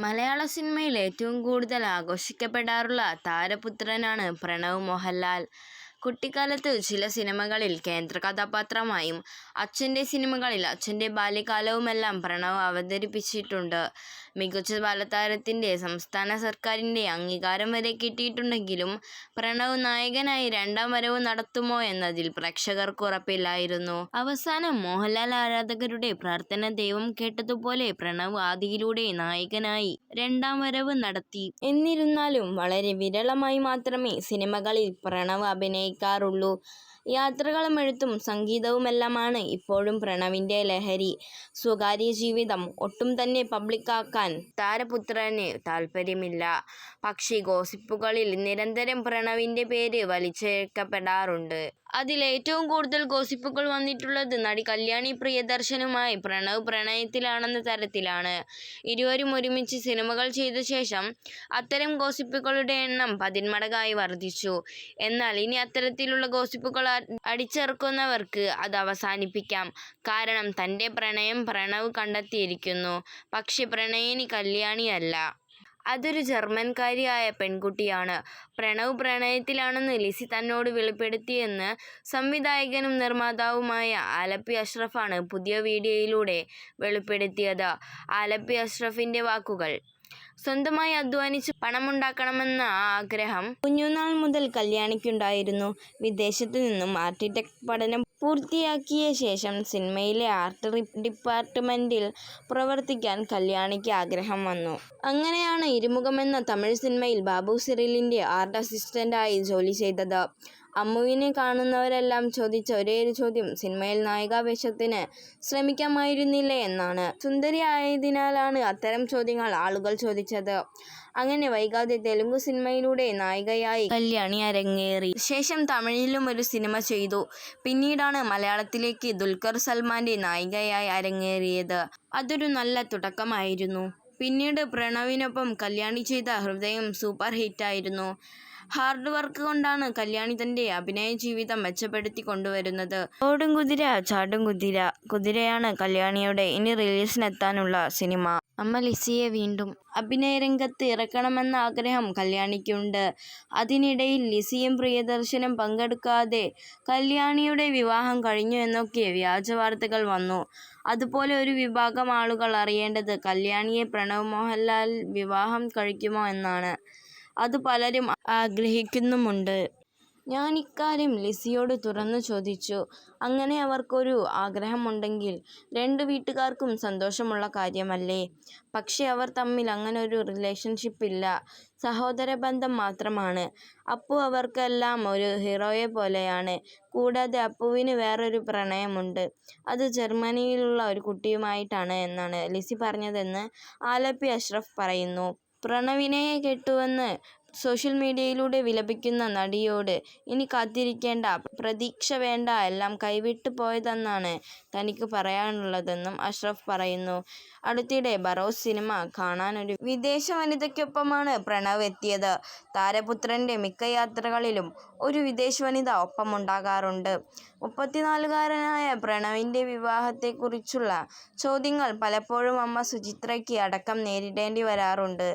മലയാള സിനിമയിൽ ഏറ്റവും കൂടുതൽ ആഘോഷിക്കപ്പെടാറുള്ള താരപുത്രനാണ് പ്രണവ് മോഹൻലാൽ. കുട്ടിക്കാലത്ത് ചില സിനിമകളിൽ കേന്ദ്ര കഥാപാത്രമായും അച്ഛൻ്റെ സിനിമകളിൽ അച്ഛൻ്റെ ബാല്യകാലവുമെല്ലാം പ്രണവ് അവതരിപ്പിച്ചിട്ടുണ്ട്. മികച്ച ബാലതാരത്തിൻ്റെ സംസ്ഥാന സർക്കാരിൻ്റെ അംഗീകാരം വരെ കിട്ടിയിട്ടുണ്ടെങ്കിലും പ്രണവ് നായകനായി രണ്ടാം വരവ് നടത്തുമോ എന്നതിൽ പ്രേക്ഷകർക്ക് ഉറപ്പില്ലായിരുന്നു. അവസാനം മോഹൻലാൽ ആരാധകരുടെ പ്രാർത്ഥന ദൈവം കേട്ടതുപോലെ പ്രണവ് ആദിയിലൂടെ നായകനായി രണ്ടാം വരവ് നടത്തി. എന്നിരുന്നാലും വളരെ വിരളമായി മാത്രമേ സിനിമകളിൽ പ്രണവ് അഭിനയിക്കാറുള്ളൂ. യാത്രകളും എഴുത്തും സംഗീതവുമെല്ലാമാണ് ഇപ്പോഴും പ്രണവിൻ്റെ ലഹരി. സ്വകാര്യ ജീവിതം ഒട്ടും തന്നെ പബ്ലിക്കാക്കാൻ താരപുത്രന് താൽപ്പര്യമില്ല. പക്ഷേ ഗോസിപ്പുകളിൽ നിരന്തരം പ്രണവിൻ്റെ പേര് വലിച്ചിഴക്കപ്പെടാറുണ്ട്. അതിൽ ഏറ്റവും കൂടുതൽ ഗോസിപ്പുകൾ വന്നിട്ടുള്ളത് നടി കല്യാണി പ്രിയദർശനുമായി പ്രണവ് പ്രണയത്തിലാണെന്ന തരത്തിലാണ്. ഇരുവരും ഒരുമിച്ച് സിനിമകൾ ചെയ്ത ശേഷം അത്തരം ഗോസിപ്പുകളുടെ എണ്ണം 10 മടങ്ങായി വർദ്ധിച്ചു. എന്നാൽ ഇനി അത്തരത്തിലുള്ള ഗോസിപ്പുകൾ അടിച്ചിറക്കുന്നവർക്ക് അത് അവസാനിപ്പിക്കാം. കാരണം തൻ്റെ പ്രണയം പ്രണവ് കണ്ടെത്തിയിരിക്കുന്നു. പക്ഷേ പ്രണയിനി കല്യാണിയല്ല. അതൊരു ജർമ്മൻകാരിയായ പെൺകുട്ടിയാണ്. പ്രണവ് പ്രണയത്തിലാണെന്ന് ലിസി തന്നോട് വെളിപ്പെടുത്തിയെന്ന് സംവിധായകനും നിർമ്മാതാവുമായ ആലപ്പി അഷ്റഫാണ് പുതിയ വീഡിയോയിലൂടെ വെളിപ്പെടുത്തിയത്. ആലപ്പി അഷ്റഫിൻ്റെ വാക്കുകൾ: സ്വന്തമായി അധ്വാനിച്ച് പണമുണ്ടാക്കണമെന്ന ആഗ്രഹം കുഞ്ഞുനാൾ മുതൽ കല്യാണിക്കുണ്ടായിരുന്നു. വിദേശത്ത് നിന്നും ആർക്കിടെക്ട് പഠനം പൂർത്തിയാക്കിയ ശേഷം സിനിമയിലെ ആർട്ട് ഡിപ്പാർട്ട്മെൻറ്റിൽ പ്രവർത്തിക്കാൻ കല്യാണിക്ക് ആഗ്രഹം വന്നു. അങ്ങനെയാണ് ഇരുമുഖം എന്ന തമിഴ് സിനിമയിൽ ബാബു സിറിലിൻ്റെ ആർട്ട് അസിസ്റ്റൻ്റായി ജോലി ചെയ്തത്. അമ്മുവിനെ കാണുന്നവരെല്ലാം ചോദിച്ച ഒരേയൊരു ചോദ്യം സിനിമയിൽ നായികാവേഷത്തിന് ശ്രമിക്കാമായിരുന്നില്ലേ എന്നാണ്. സുന്ദരി ആയതിനാലാണ് അത്തരം ചോദ്യങ്ങൾ ആളുകൾ ചോദിച്ചത്. അങ്ങനെ വൈകാതെ തെലുങ്ക് സിനിമയിലൂടെ നായികയായി കല്യാണി അരങ്ങേറി. ശേഷം തമിഴിലും ഒരു സിനിമ ചെയ്തു. പിന്നീടാണ് മലയാളത്തിലേക്ക് ദുൽഖർ സൽമാൻ്റെ നായികയായി അരങ്ങേറിയത്. അതൊരു നല്ല തുടക്കമായിരുന്നു. പിന്നീട് പ്രണവിനൊപ്പം കല്യാണി ചെയ്ത ഹൃദയം സൂപ്പർ ഹിറ്റായിരുന്നു. ഹാർഡ് വർക്ക് കൊണ്ടാണ് കല്യാണി തൻ്റെ അഭിനയ ജീവിതം മെച്ചപ്പെടുത്തി കൊണ്ടുവരുന്നത്. ഓടും കുതിര ചാടും കുതിര. കുതിരയാണ് കല്യാണിയുടെ ഇനി റിലീസിനെത്താനുള്ള സിനിമ. അമ്മ ലിസിയെ വീണ്ടും അഭിനയരംഗത്ത് ഇറക്കണമെന്ന ആഗ്രഹം കല്യാണിക്കുണ്ട്. അതിനിടയിൽ ലിസിയും പ്രിയദർശനും പങ്കെടുക്കാതെ കല്യാണിയുടെ വിവാഹം കഴിഞ്ഞു എന്നൊക്കെ വ്യാജ വാർത്തകൾ വന്നു. അതുപോലെ ഒരു വിഭാഗം ആളുകൾ അറിയേണ്ടത് കല്യാണിയെ പ്രണവ് മോഹൻലാൽ വിവാഹം കഴിക്കുമോ എന്നാണ്. അത് പലരും ആഗ്രഹിക്കുന്നുമുണ്ട്. ഞാനിക്കാര്യം ലിസിയോട് തുറന്നു ചോദിച്ചു. അങ്ങനെ അവർക്കൊരു ആഗ്രഹമുണ്ടെങ്കിൽ രണ്ടു വീട്ടുകാർക്കും സന്തോഷമുള്ള കാര്യമല്ലേ. പക്ഷേ അവർ തമ്മിൽ അങ്ങനൊരു റിലേഷൻഷിപ്പില്ല. സഹോദര ബന്ധം മാത്രമാണ്. അപ്പു അവർക്കെല്ലാം ഒരു ഹീറോയെ പോലെയാണ്. കൂടാതെ അപ്പുവിന് വേറൊരു പ്രണയമുണ്ട്. അത് ജർമ്മനിയിലുള്ള ഒരു കുട്ടിയുമായിട്ടാണ് എന്നാണ് ലിസി പറഞ്ഞതെന്ന് ആലപ്പി അഷ്റഫ് പറയുന്നു. പ്രണവിനെ കെട്ടുവെന്ന് സോഷ്യൽ മീഡിയയിലൂടെ വിലപിക്കുന്ന നടിയോട് ഇനി കാത്തിരിക്കേണ്ട, പ്രതീക്ഷ വേണ്ട, എല്ലാം കൈവിട്ട് പോയതെന്നാണ് തനിക്ക് പറയാനുള്ളതെന്നും അഷ്റഫ് പറയുന്നു. അടുത്തിടെ ബറോസ് സിനിമ കാണാൻ ഒരു വിദേശ വനിതയ്ക്കൊപ്പമാണ് പ്രണവ് എത്തിയത്. താരപുത്രൻ്റെ മിക്ക യാത്രകളിലും ഒരു വിദേശ വനിത ഒപ്പമുണ്ടാകാറുണ്ട്. 34-കാരനായ പ്രണവിൻ്റെ വിവാഹത്തെക്കുറിച്ചുള്ള ചോദ്യങ്ങൾ പലപ്പോഴും അമ്മ സുചിത്രയ്ക്ക് അടക്കം നേരിടേണ്ടി വരാറുണ്ട്.